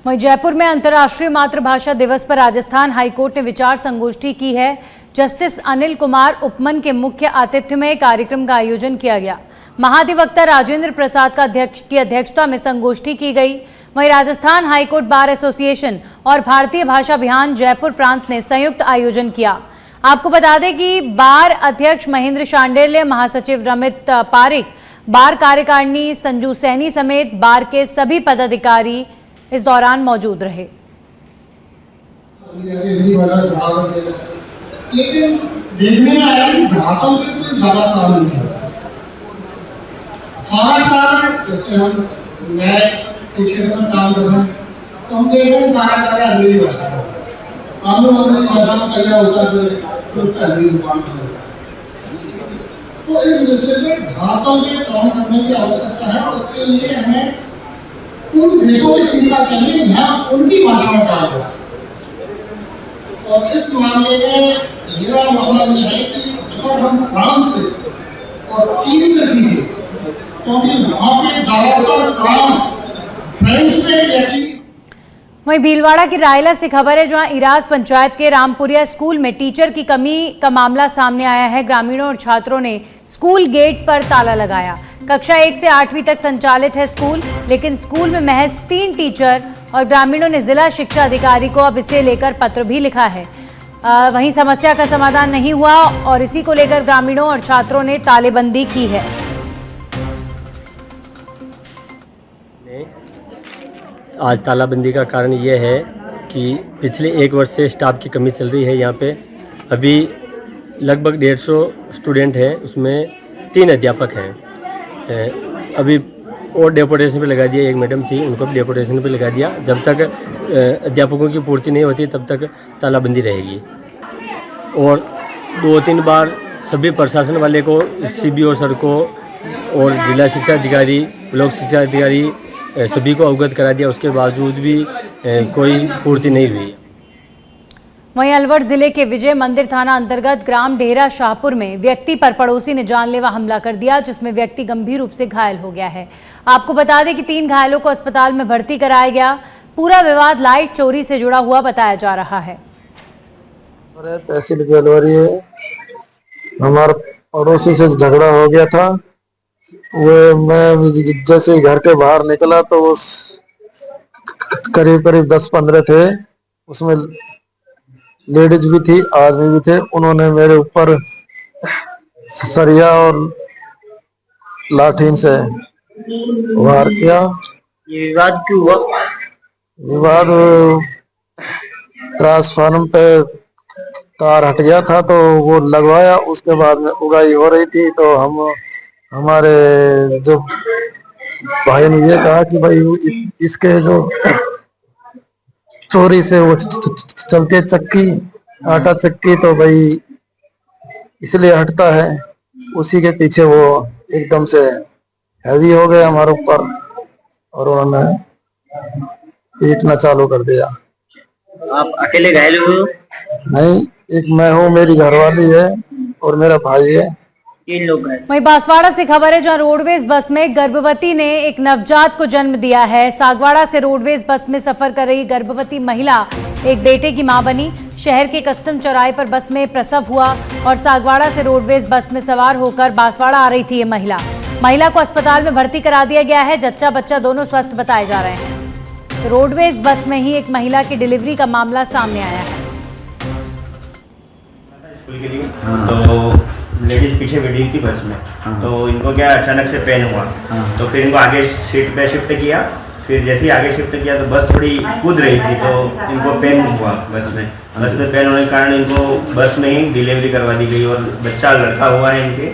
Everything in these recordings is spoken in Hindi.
वहीं जयपुर में अंतर्राष्ट्रीय मातृभाषा दिवस पर राजस्थान हाईकोर्ट ने विचार संगोष्ठी की है। जस्टिस अनिल कुमार उपमन के मुख्य आतिथ्य में कार्यक्रम का आयोजन किया गया। महाधिवक्ता राजेंद्र प्रसाद की अध्यक्षता में संगोष्ठी की गई। वहीं राजस्थान हाईकोर्ट बार एसोसिएशन और भारतीय भाषा अभियान जयपुर प्रांत ने संयुक्त आयोजन किया। आपको बता दें कि बार अध्यक्ष महेंद्र शांडिल्य, महासचिव रमित पारिक, बार कार्यकारिणी संजू सैनी समेत बार के सभी पदाधिकारी इस दौरान मौजूद रहे। लेकिन देखने में आया कि घाटों पे कोई ज्यादा काम नहीं है। सारा कार्य, जैसे हम नए क्षेत्र में काम कर रहे हैं तो हम देख रहे हैं सारा कार्य अंग्रेजी भाषा में, कानून अंग्रेजी भाषा में तैयार होता है, फिर उसका अंग्रेजी रूपांतरण होता है। तो इस विषय में घाटों पे काम करने की आवश्यकता है और उसके लिए हमें उन देशों में सीखना चाहिए जहाँ उनकी भाषा में काम हो। और इस मामले में मेरा मानना यह है कि अगर हम फ्रांस से और चीन से सीखे तो वहाँ पे ज्यादातर काम फ्रेंच में या चीन। वहीं भीलवाड़ा की रायला से खबर है, जहां इराज पंचायत के रामपुरिया स्कूल में टीचर की कमी का मामला सामने आया है। ग्रामीणों और छात्रों ने स्कूल गेट पर ताला लगाया। कक्षा 1 से 8वीं तक संचालित है स्कूल, लेकिन स्कूल में महज 3 टीचर और ग्रामीणों ने जिला शिक्षा अधिकारी को अब इसे लेकर पत्र भी लिखा है। वहीं समस्या का समाधान नहीं हुआ और इसी को लेकर ग्रामीणों और छात्रों ने तालेबंदी की है। आज तालाबंदी का कारण ये है कि पिछले 1 वर्ष से स्टाफ की कमी चल रही है। यहाँ पे अभी लगभग 150 स्टूडेंट हैं, उसमें 3 अध्यापक हैं। अभी और डेपुटेशन पे लगा दिया, एक मैडम थी उनको भी डेपुटेशन पे लगा दिया। जब तक अध्यापकों की पूर्ति नहीं होती तब तक तालाबंदी रहेगी। और 2-3 बार सभी प्रशासन वाले को, CBO सर को और जिला शिक्षा अधिकारी, ब्लॉक शिक्षा अधिकारी सभी को अवगत करा दिया, उसके बावजूद भी कोई पूर्ति नहीं हुई। वहीं अलवर जिले के विजय मंदिर थाना अंतर्गत ग्राम डेहरा शाहपुर में व्यक्ति पर पड़ोसी ने जानलेवा हमला कर दिया, जिसमें व्यक्ति गंभीर रूप से घायल हो गया है। आपको बता दें कि 3 घायलों को अस्पताल में भर्ती कराया गया। पूरा विवाद लाइट चोरी से जुड़ा हुआ बताया जा रहा है। तहसील की अलवरी है, हमारे पड़ोसी से झगड़ा हो गया था। मैं जैसे ही घर के बाहर निकला तो उस करीब 10-15 थे, उसमें लेडीज भी थी, आदमी भी थे। उन्होंने मेरे ऊपर सरिया और लाठी से वार किया। ये विवाद क्यों हुआ? विवाद ट्रांसफार्मर पे तार हट गया था तो वो लगवाया, उसके बाद में उगाई हो रही थी तो हमारे जो भाई ने ये कहा कि भाई इसके जो चोरी से वो चलते चक्की, आटा चक्की, तो भाई इसलिए हटता है। उसी के पीछे वो एकदम से हैवी हो गए हमारे ऊपर और उन्होंने पीटना चालू कर दिया। आप अकेले घायल हुए? नहीं, एक मैं हूँ, मेरी घरवाली है और मेरा भाई है। 3 लोग हैं। वहीं बांसवाड़ा से खबर है, जहां रोडवेज बस में गर्भवती ने एक नवजात को जन्म दिया है। सागवाड़ा से रोडवेज बस में सफर कर रही गर्भवती महिला एक बेटे की मां बनी। शहर के कस्टम चौराहे पर बस में प्रसव हुआ और सागवाड़ा से रोडवेज बस में सवार होकर बांसवाड़ा आ रही थी ये महिला को अस्पताल में भर्ती करा दिया गया है। जच्चा बच्चा दोनों स्वस्थ बताए जा रहे हैं। तो रोडवेज बस में ही एक महिला की डिलीवरी का मामला सामने आया है। तो लेडीज पीछे बैठी थी बस में, तो इनको क्या अचानक से पेन हुआ, तो फिर इनको आगे सीट पे शिफ्ट किया। फिर जैसे ही आगे शिफ्ट किया तो बस थोड़ी कूद रही थी, तो इनको पेन हुआ बस में पेन होने के कारण इनको बस में ही डिलीवरी करवा दी गई और बच्चा लड़का हुआ है इनके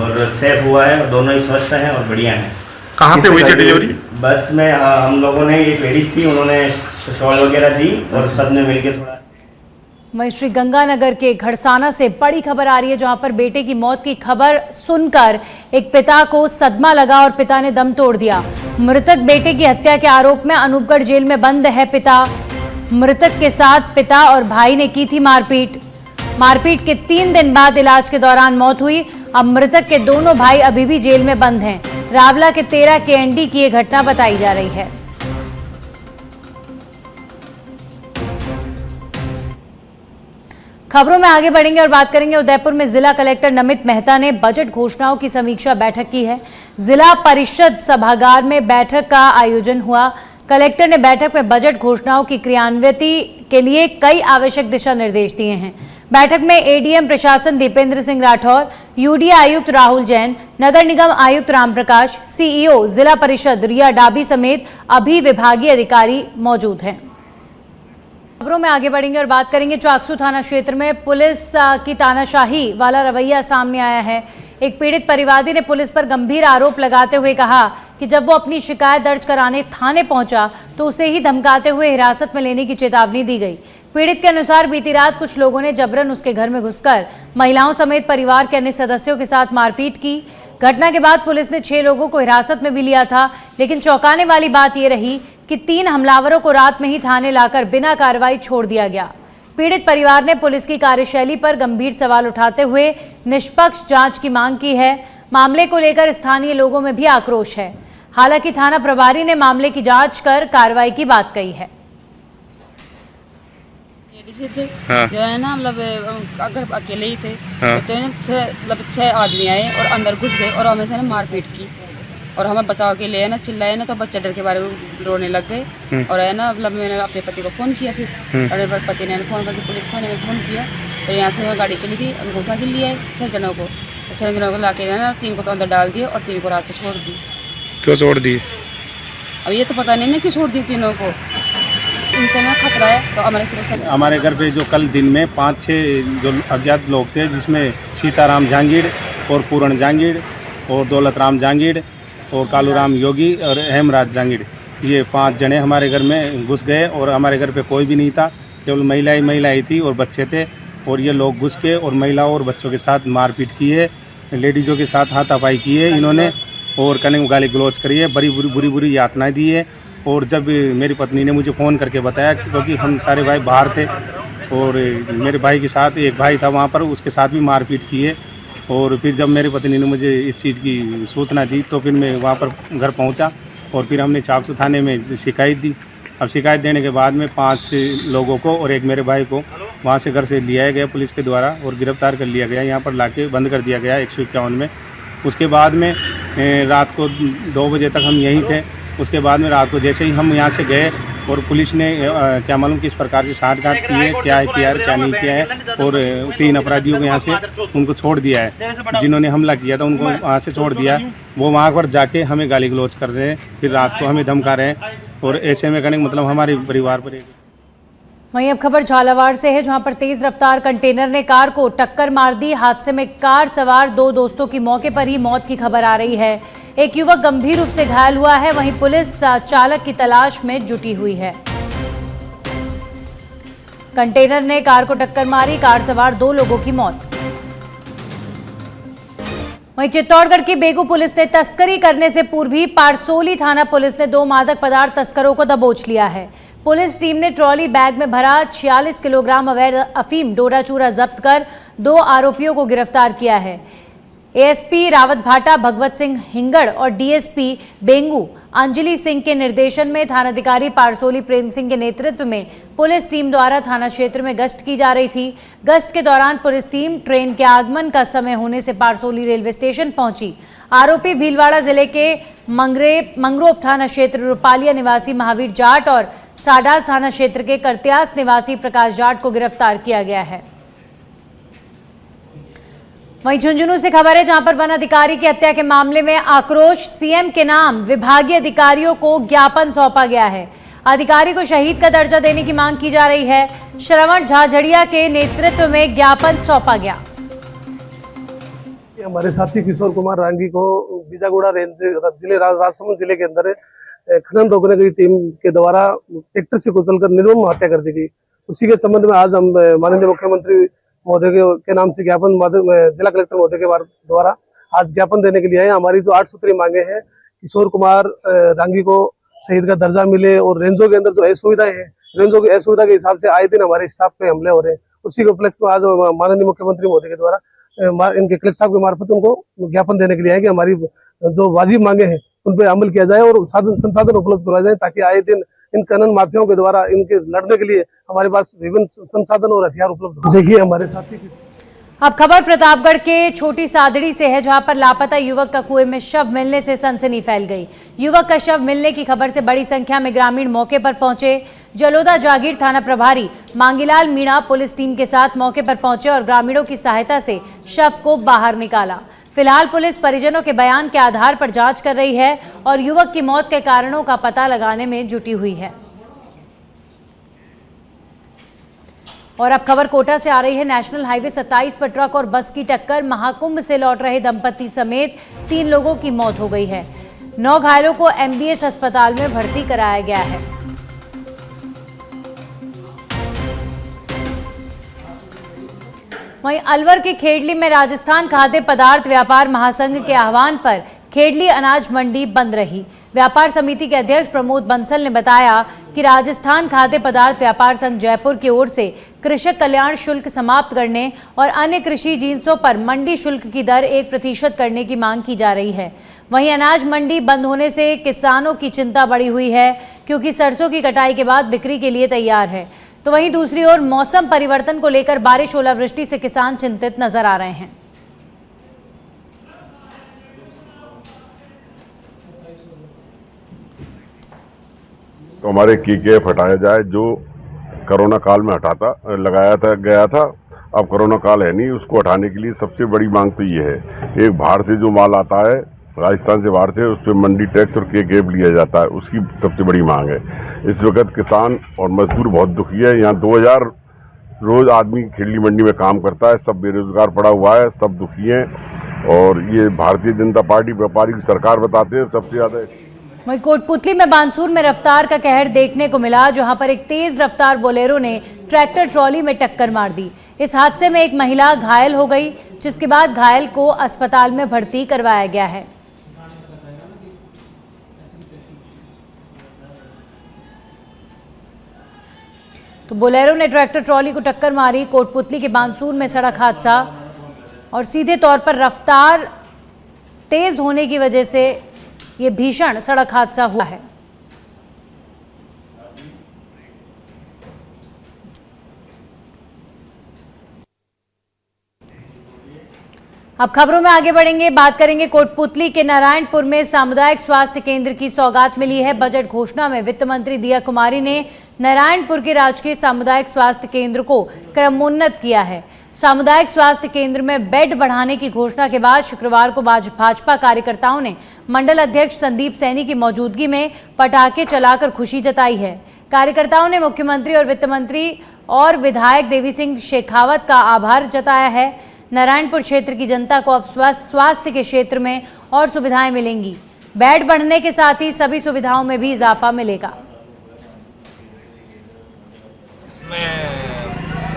और सेफ हुआ है। दोनों ही स्वस्थ हैं और बढ़िया हैं। कहाँ पे हुई थी डिलीवरी? बस में हम लोगों ने, एक लेडीज थी, उन्होंने शॉल वगैरह दी और सबने मिलकर थोड़ा। वहीं श्री गंगानगर के घड़साना से बड़ी खबर आ रही है, जहां पर बेटे की मौत की खबर सुनकर एक पिता को सदमा लगा और पिता ने दम तोड़ दिया। मृतक बेटे की हत्या के आरोप में अनूपगढ़ जेल में बंद है पिता। मृतक के साथ पिता और भाई ने की थी मारपीट के 3 दिन बाद इलाज के दौरान मौत हुई। अब मृतक के दोनों भाई अभी भी जेल में बंद हैं। रावला के 13 KND की ये घटना बताई जा रही है। खबरों में आगे बढ़ेंगे और बात करेंगे उदयपुर में जिला कलेक्टर नमित मेहता ने बजट घोषणाओं की समीक्षा बैठक की है। जिला परिषद सभागार में बैठक का आयोजन हुआ। कलेक्टर ने बैठक में बजट घोषणाओं की क्रियान्विति के लिए कई आवश्यक दिशा निर्देश दिए हैं। बैठक में एडीएम प्रशासन दीपेंद्र सिंह राठौर, यूडीए आयुक्त राहुल जैन, नगर निगम आयुक्त रामप्रकाश, सीईओ जिला परिषद रिया डाबी समेत अभिविभागीय अधिकारी मौजूद हैं। खबरों में आगे बढ़ेंगे और बात करेंगे चाकसू थाना क्षेत्र में पुलिस की तानाशाही वाला रवैया सामने आया है। एक पीड़ित परिवादी ने पुलिस पर गंभीर आरोप लगाते हुए कहा कि जब वो अपनी शिकायत दर्ज कराने थाने पहुंचा तो उसे ही धमकाते हुए हिरासत में लेने की चेतावनी दी गई। पीड़ित के अनुसार बीती रात कुछ लोगों ने जबरन उसके घर में घुसकर महिलाओं समेत परिवार के अन्य सदस्यों के साथ मारपीट की। घटना के बाद पुलिस ने 6 लोगों को हिरासत में भी लिया था, लेकिन चौंकाने वाली बात यह रही कि 3 हमलावरों को रात में ही थाने लाकर बिना कार्रवाई छोड़ दिया गया। पीड़ित परिवार ने पुलिस की कार्यशैली पर गंभीर सवाल उठाते हुए निष्पक्ष जांच की मांग की है। मामले को लेकर स्थानीय लोगों में भी आक्रोश है। हालांकि थाना प्रभारी ने मामले की जांच कर कार्रवाई की बात कही है। हाँ। जो है ना मतलब अगर अकेले ही थे हाँ। तो 6 आदमी आए और अंदर घुस गए और हमें से ना मारपीट की और हमें बचाव के लिए ना चिल्लाए ना तो बच्चे डर के बारे में रोने लग गए। और है ना मतलब मैंने अपने पति को फ़ोन किया, फिर और पति ने फ़ोन करके पुलिस थाने में फ़ोन किया। फिर यहाँ से गाड़ी चली गई, उनको उठा के लिए 6 जनों को 6 जनों को ला के ना 3 को तो अंदर डाल दिए और 3 को रात को छोड़ दी। क्यों छोड़ दी? अब ये तो पता नहीं ना क्यों छोड़ दी तीनों को, इनसे ना खतरा है। तो हमारे घर पे जो कल दिन में 5-6 जो अज्ञात लोग थे, जिसमें सीताराम जहांगीर और पूर्ण जहांगीर और दौलत राम जहांगीर और कालूराम योगी और हेमराज जहांगीर, ये 5 जने हमारे घर में घुस गए और हमारे घर पे कोई भी नहीं था, केवल महिलाएं थी और बच्चे थे। और ये लोग घुस के और महिलाओं और बच्चों के साथ मारपीट की है, लेडीज़ों के साथ हाथापाई की है इन्होंने और कने गाली गलौज करी है, बड़ी बुरी यातनाएं दी है। और जब मेरी पत्नी ने मुझे फ़ोन करके बताया, क्योंकि हम सारे भाई बाहर थे और मेरे भाई के साथ एक भाई था वहाँ पर, उसके साथ भी मारपीट की है। और फिर जब मेरी पत्नी ने मुझे इस चीज़ की सूचना दी तो फिर मैं वहाँ पर घर पहुँचा और फिर हमने चाकसू थाने में शिकायत दी। अब शिकायत देने के बाद में 5 लोगों को और एक मेरे भाई को वहाँ से घर से लिया गया पुलिस के द्वारा और गिरफ्तार कर लिया गया, यहाँ पर लाके बंद कर दिया गया 151 में। उसके बाद में रात को 2 बजे तक हम यहीं थे। उसके बाद में रात को जैसे ही हम यहाँ से गए और पुलिस ने क्या मालूम किस प्रकार से साठगांठ की है, क्या नहीं किया है, और 3 अपराधियों को यहाँ से उनको छोड़ दिया है। जिन्होंने हमला किया था उनको वहाँ से छोड़ दिया। वो वहाँ पर जाके हमें गाली गलौज कर रहे हैं, फिर रात को हमें धमका रहे हैं और ऐसे में कहने मतलब हमारे परिवार पर। वहीं अब खबर झालावाड़ से है, जहां पर तेज रफ्तार कंटेनर ने कार को टक्कर मार दी। हादसे में कार सवार 2 दोस्तों की मौके पर ही मौत की खबर आ रही है। एक युवक गंभीर रूप से घायल हुआ है। वहीं पुलिस चालक की तलाश में जुटी हुई है। कंटेनर ने कार को टक्कर मारी, कार सवार 2 लोगों की मौत। वहीं चित्तौड़गढ़ की बेगू पुलिस ने तस्करी करने से पूर्व ही पारसोली थाना पुलिस ने 2 मादक पदार्थ तस्करों को दबोच लिया है। पुलिस टीम ने ट्रॉली बैग में भरा 46 किलोग्राम अवैध अफीम डोडा चूरा जब्त कर 2 आरोपियों को गिरफ्तार किया है। एएसपी रावत भाटा भगवत सिंह हिंगड़ और डीएसपी बेंगू अंजलि सिंह के निर्देशन में थानाधिकारी पारसोली प्रेम सिंह के नेतृत्व में पुलिस टीम द्वारा थाना क्षेत्र में गश्त की जा रही थी। गश्त के दौरान पुलिस टीम ट्रेन के आगमन का समय होने से पारसोली रेलवे स्टेशन पहुंची। आरोपी भीलवाड़ा जिले के मंगरोप थाना क्षेत्र रूपालिया निवासी महावीर जाट और साडास थाना क्षेत्र के करत्यास निवासी प्रकाश जाट को गिरफ्तार किया गया है। वहीं झुंझुनू से खबर है, जहां पर वन अधिकारी की हत्या के मामले में आक्रोश। सीएम के नाम विभागीय अधिकारियों को ज्ञापन सौंपा गया है। अधिकारी को शहीद का दर्जा देने की मांग की जा रही है। श्रवण झाझड़िया के नेतृत्व में ज्ञापन सौंपा गया। हमारे साथी किशोर कुमार रांगी को बीजागुड़ा रेंज जिले राजसमंद जिले के अंदर खनन रोकने की टीम के द्वारा ट्रैक्टर से कुचलकर निर्मम हत्या कर दी गई। उसी के संबंध में आज हम माननीय मुख्यमंत्री महोदय के नाम से ज्ञापन जिला कलेक्टर महोदय के द्वारा आज ज्ञापन देने के लिए आए। हमारी जो 8 सूत्रीय मांगे हैं, किशोर कुमार रांगी को शहीद का दर्जा मिले और रेंजों के अंदर जो असुविधाएं हैं, रेंजों की असुविधा के हिसाब से आए दिन हमारे स्टाफ पे हमले हो रहे हैं। उसी के उपलक्ष्य में आज माननीय मुख्यमंत्री महोदय के द्वारा इनके कलेक्टर साहब के मार्फत उनको ज्ञापन देने के लिए आए कि हमारी जो वाजिब मांगे हैं उन पर अमल किया जाए और संसाधन उपलब्ध करवाए जाए, ताकि आए दिन इन खनन माफियाओं के द्वारा इनके लड़ने के लिए हमारे पास विभिन्न संसाधन और हथियार उपलब्ध हैं। देखिए हमारे साथी अब खबर प्रतापगढ़ के छोटी सादड़ी से है, जहां पर लापता युवक का कुएं में शव मिलने से सनसनी फैल गई। युवक का शव मिलने की खबर से बड़ी संख्या में ग्रामीण मौके पर पहुंचे। जलोदा जागीर थाना प्रभारी मांगीलाल मीणा पुलिस टीम के साथ मौके पर पहुंचे और ग्रामीणों की सहायता से शव को बाहर निकाला। फिलहाल पुलिस परिजनों के बयान के आधार पर जांच कर रही है और युवक की मौत के कारणों का पता लगाने में जुटी हुई है। और अब खबर कोटा से आ रही है। नेशनल हाईवे 27 पर ट्रक और बस की टक्कर, महाकुंभ से लौट रहे दंपति समेत 3 लोगों की मौत हो गई है। 9 घायलों को MBS अस्पताल में भर्ती कराया गया है। वहीं अलवर के खेड़ली में राजस्थान खाद्य पदार्थ व्यापार महासंघ के आह्वान पर खेड़ली अनाज मंडी बंद रही। व्यापार समिति के अध्यक्ष प्रमोद बंसल ने बताया कि राजस्थान खाद्य पदार्थ व्यापार संघ जयपुर की ओर से कृषक कल्याण शुल्क समाप्त करने और अन्य कृषि जिन्सों पर मंडी शुल्क की दर 1% करने की मांग की जा रही है। वहीं अनाज मंडी बंद होने से किसानों की चिंता बढ़ी हुई है, क्योंकि सरसों की कटाई के बाद बिक्री के लिए तैयार है। तो वहीं दूसरी ओर मौसम परिवर्तन को लेकर बारिश ओलावृष्टि से किसान चिंतित नजर आ रहे हैं। तो हमारे KKF हटाया जाए, जो कोरोना काल में गया था। अब कोरोना काल है नहीं, उसको हटाने के लिए सबसे बड़ी मांग तो ये है, एक बाहर से जो माल आता है राजस्थान से बाहर से, उस पर मंडी टैक्स और KKF लिया जाता है, उसकी सबसे बड़ी मांग है। इस वक्त किसान और मजदूर बहुत दुखी है। यहाँ 2000 रोज आदमी खेड़ली मंडी में काम करता है, सब बेरोजगार पड़ा हुआ है, सब दुखी हैं। और ये भारतीय जनता पार्टी व्यापारी की सरकार बताते हैं सबसे ज्यादा। वहीं कोटपुतली में बानसूर में रफ्तार का कहर देखने को मिला, जहां पर एक तेज रफ्तार बोलेरो ने ट्रैक्टर ट्रॉली में टक्कर मार दी। इस हादसे में एक महिला घायल हो गई, जिसके बाद घायल को अस्पताल में भर्ती करवाया गया है। तो बोलेरो ने ट्रैक्टर ट्रॉली को टक्कर मारी। कोटपुतली के बानसूर में सड़क हादसा, और सीधे तौर पर रफ्तार तेज होने की वजह से ये भीषण सड़क हादसा हुआ है। अब खबरों में आगे बढ़ेंगे, बात करेंगे कोटपुतली के नारायणपुर में सामुदायिक स्वास्थ्य केंद्र की सौगात मिली है। बजट घोषणा में वित्त मंत्री दिया कुमारी ने नारायणपुर के राजकीय सामुदायिक स्वास्थ्य केंद्र को क्रमोन्नत किया है। सामुदायिक स्वास्थ्य केंद्र में बेड बढ़ाने की घोषणा के बाद शुक्रवार को भाजपा कार्यकर्ताओं ने मंडल अध्यक्ष संदीप सैनी की मौजूदगी में पटाखे चलाकर खुशी जताई है। कार्यकर्ताओं ने मुख्यमंत्री और वित्त मंत्री और विधायक देवी सिंह शेखावत का आभार जताया है। नारायणपुर क्षेत्र की जनता को अब स्वास्थ्य के क्षेत्र में और सुविधाएं मिलेंगी। बेड बढ़ने के साथ ही सभी सुविधाओं में भी इजाफा मिलेगा।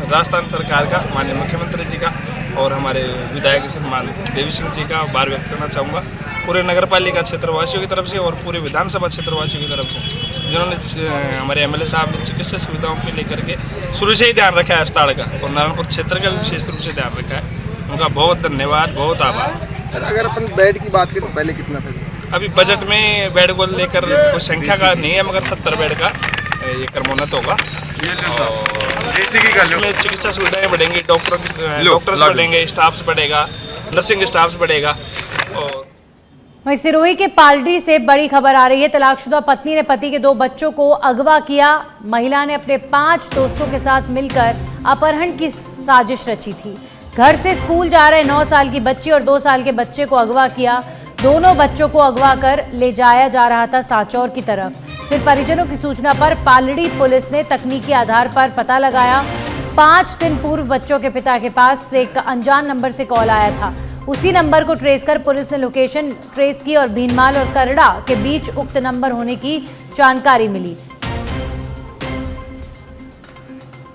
राजस्थान सरकार का, माननीय मुख्यमंत्री जी का और हमारे विधायक सम्मान देवी सिंह जी का आभार व्यक्त करना चाहूँगा, पूरे नगर पालिका क्षेत्रवासियों की तरफ से और पूरे विधानसभा क्षेत्रवासियों की तरफ से, जिन्होंने हमारे MLA साहब ने चिकित्सा सुविधाओं को लेकर के शुरू से ही ध्यान रखा है अस्पताल का, और नारायणपुर क्षेत्र का भी विशेष रूप से ध्यान रखा है। उनका बहुत धन्यवाद, बहुत आभार। अगर अपन बेड की बात करें तो पहले कितना था? अभी बजट में बेड को लेकर कोई संख्या का नहीं है, मगर 70 बेड का ये क्रमोन्नत होगा। इसमें चिकित्सा सुविधाएं बढ़ेंगी, डॉक्टर्स बढ़ेंगे, स्टाफ्स बढ़ेगा, नर्सिंग स्टाफ्स बढ़ेगा। और वहीं सिरोही के पालड़ी से बड़ी खबर आ रही है। तलाकशुदा पत्नी ने पति के 2 बच्चों को अगवा किया। महिला ने अपने 5 दोस्तों के साथ मिलकर अपहरण की साजिश रची थी। घर से स्कूल जा रहे 9 साल की बच्ची और 2 साल के बच्चे को अगवा किया। दोनों बच्चों को अगवा कर ले जाया जा रहा था सांचौर की तरफ। फिर परिजनों की सूचना पर पालड़ी पुलिस ने तकनीकी आधार पर पता लगाया। 5 दिन पूर्व बच्चों के पिता के पास से एक अनजान नंबर से कॉल आया था। उसी नंबर को ट्रेस कर पुलिस ने लोकेशन ट्रेस की और भीनमाल और करड़ा के बीच उक्त नंबर होने की जानकारी मिली।